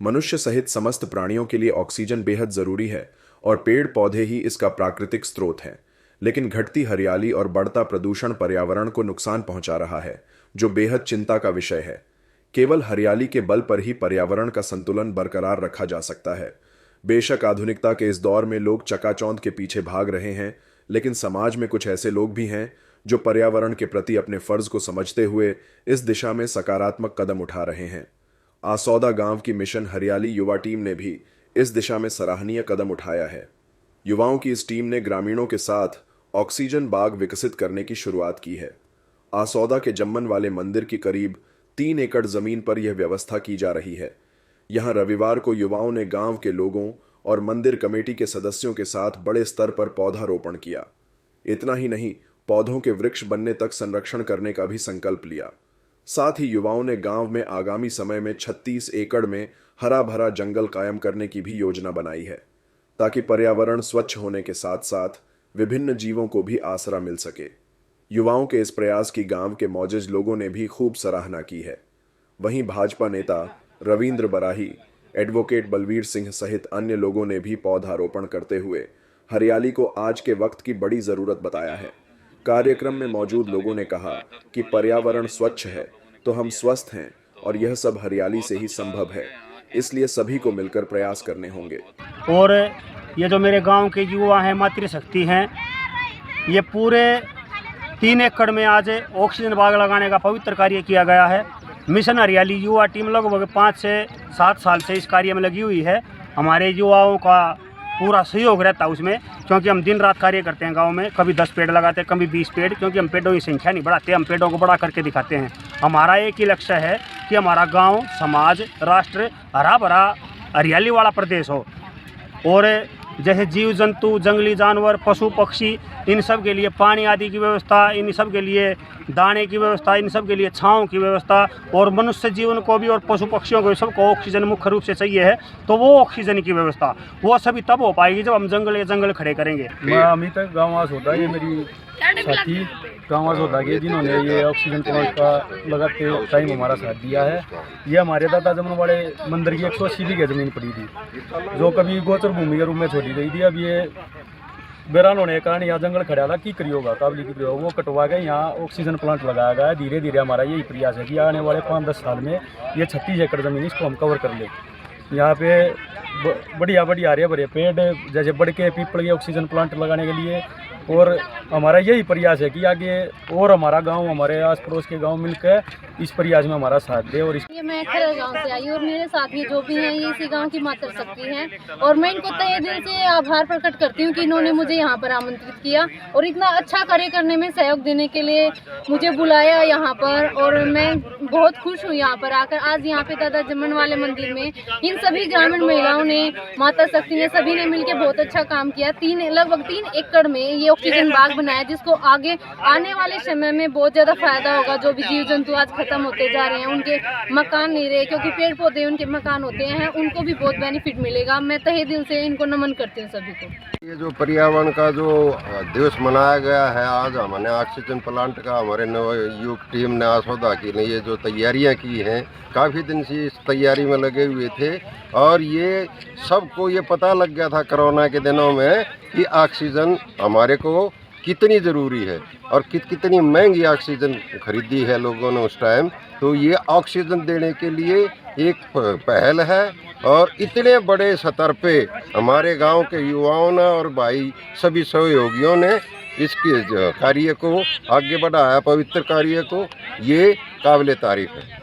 मनुष्य सहित समस्त प्राणियों के लिए ऑक्सीजन बेहद जरूरी है और पेड़ पौधे ही इसका प्राकृतिक स्रोत हैं। लेकिन घटती हरियाली और बढ़ता प्रदूषण पर्यावरण को नुकसान पहुंचा रहा है, जो बेहद चिंता का विषय है। केवल हरियाली के बल पर ही पर्यावरण का संतुलन बरकरार रखा जा सकता है। बेशक आधुनिकता के इस दौर में लोग चकाचौंध के पीछे भाग रहे हैं, लेकिन समाज में कुछ ऐसे लोग भी हैं जो पर्यावरण के प्रति अपने फर्ज को समझते हुए इस दिशा में सकारात्मक कदम उठा रहे हैं। आसौदा गांव की मिशन हरियाली युवा टीम ने भी इस दिशा में सराहनीय कदम उठाया है। युवाओं की इस टीम ने ग्रामीणों के साथ ऑक्सीजन बाग विकसित करने की शुरुआत की है। आसौदा के जम्मन वाले मंदिर की करीब 3 एकड़ जमीन पर यह व्यवस्था की जा रही है। यहां रविवार को युवाओं ने गांव के लोगों और मंदिर कमेटी के सदस्यों के साथ बड़े स्तर पर पौधारोपण किया। इतना ही नहीं, पौधों के वृक्ष बनने तक संरक्षण करने का भी संकल्प लिया। साथ ही युवाओं ने गांव में आगामी समय में 36 एकड़ में हरा भरा जंगल कायम करने की भी योजना बनाई है, ताकि पर्यावरण स्वच्छ होने के साथ साथ विभिन्न जीवों को भी आसरा मिल सके। युवाओं के इस प्रयास की गांव के मौजूद लोगों ने भी खूब सराहना की है। वहीं भाजपा नेता रविंद्र बराही, एडवोकेट बलवीर सिंह सहित अन्य लोगों ने भी पौधारोपण करते हुए हरियाली को आज के वक्त की बड़ी जरूरत बताया है। कार्यक्रम में मौजूद लोगों ने कहा कि पर्यावरण स्वच्छ है तो हम स्वस्थ हैं और यह सब हरियाली से ही संभव है, इसलिए सभी को मिलकर प्रयास करने होंगे। और ये जो मेरे गांव के युवा हैं, मातृशक्ति हैं, ये पूरे 3 एकड़ में आज ऑक्सीजन बाग लगाने का पवित्र कार्य किया गया है। मिशन हरियाली युवा टीम लगभग 5 से 7 साल से इस कार्य में लगी हुई है। हमारे युवाओं का पूरा सहयोग रहता है उसमें, क्योंकि हम दिन रात कार्य करते हैं गांव में। कभी 10 पेड़ लगाते हैं, कभी 20 पेड़, क्योंकि हम पेड़ों की संख्या नहीं बढ़ाते, हम पेड़ों को बढ़ा करके दिखाते हैं। हमारा एक ही लक्ष्य है कि हमारा गांव, समाज, राष्ट्र हरा भरा हरियाली वाला प्रदेश हो। और जैसे जीव जंतु, जंगली जानवर, पशु पक्षी, इन सब के लिए पानी आदि की व्यवस्था, इन सब के लिए दाने की व्यवस्था, इन सब के लिए छांव की व्यवस्था, और मनुष्य जीवन को भी और पशु पक्षियों को भी सबको ऑक्सीजन मुख्य रूप से चाहिए है। तो वो ऑक्सीजन की व्यवस्था वो सभी तब हो पाएगी जब हम जंगल खड़े करेंगे। मैं अभी तक गाँव आस होता है, ये मेरी साथी गाँव आस होता है जिन्होंने ये ऑक्सीजन प्लांट का लगाते टाइम हमारा साथ दिया है। ये हमारे दादा जमन वाले मंदिर की 180 बीघे जमीन पड़ी थी, जो कभी गोचर भूमि के रूप में छोड़ी गई थी। अब ये बेरान होने के कारण यहाँ जंगल खड़ा था, की करी होगा, काबली की करी होगा, वो कटवा के यहाँ ऑक्सीजन प्लांट लगाया गया है। धीरे धीरे हमारा यही प्रयास है कि आने वाले 5-10 साल में ये 36 एकड़ ज़मीन इसको हम कवर कर ले। यहाँ पे बढ़िया बढ़िया हरे भरे पेड़, जैसे बड़ के पीपल के ऑक्सीजन प्लांट लगाने के लिए। और हमारा यही प्रयास है कि आगे और हमारा गांव, हमारे आस पड़ोस के गांव मिलकर इस प्रयास में हमारा साथ दे। और ये मैं खरल गांव से आई और मेरे साथी जो भी हैं ये इसी गांव की मातृशक्ति हैं, और मैं इनको तहे दिल से आभार प्रकट करती हूँ कि इन्होंने मुझे यहाँ पर आमंत्रित किया और इतना अच्छा कार्य करने में सहयोग देने के लिए मुझे बुलाया यहाँ पर। और मैं बहुत खुश हूँ यहाँ पर आकर। आज यहाँ पे दादा जमन वाले मंदिर में इन सभी ग्रामीण महिलाओं ने, मातृशक्ति ने, सभी ने मिलकर बहुत अच्छा काम किया। लगभग 3 एकड़ में ये ऑक्सीजन बाग बनाया, जिसको आगे आने वाले समय में बहुत ज्यादा फायदा होगा। जो भी जीव जंतु आज खत्म होते जा रहे हैं, उनके मकान नहीं रहे, क्योंकि पेड़ पौधे उनके मकान होते हैं, उनको भी बहुत बेनिफिट मिलेगा। मैं तहे दिल से इनको नमन करती हूँ सभी को। ये जो पर्यावरण का जो दिवस मनाया गया है आज, हमने ऑक्सीजन प्लांट का हमारे नवयुवक टीम ने आसौदा के लिए ये जो तैयारियां की हैं, काफ़ी दिन से इस तैयारी में लगे हुए थे। और ये सबको ये पता लग गया था कोरोना के दिनों में कि ऑक्सीजन हमारे को कितनी ज़रूरी है और कितनी महंगी ऑक्सीजन खरीदी है लोगों ने उस टाइम। तो ये ऑक्सीजन देने के लिए एक पहल है और इतने बड़े स्तर पे हमारे गांव के युवाओं ने और भाई सभी सहयोगियों ने इसके कार्य को आगे बढ़ाया, पवित्र कार्य को, ये काबिल तारीफ है।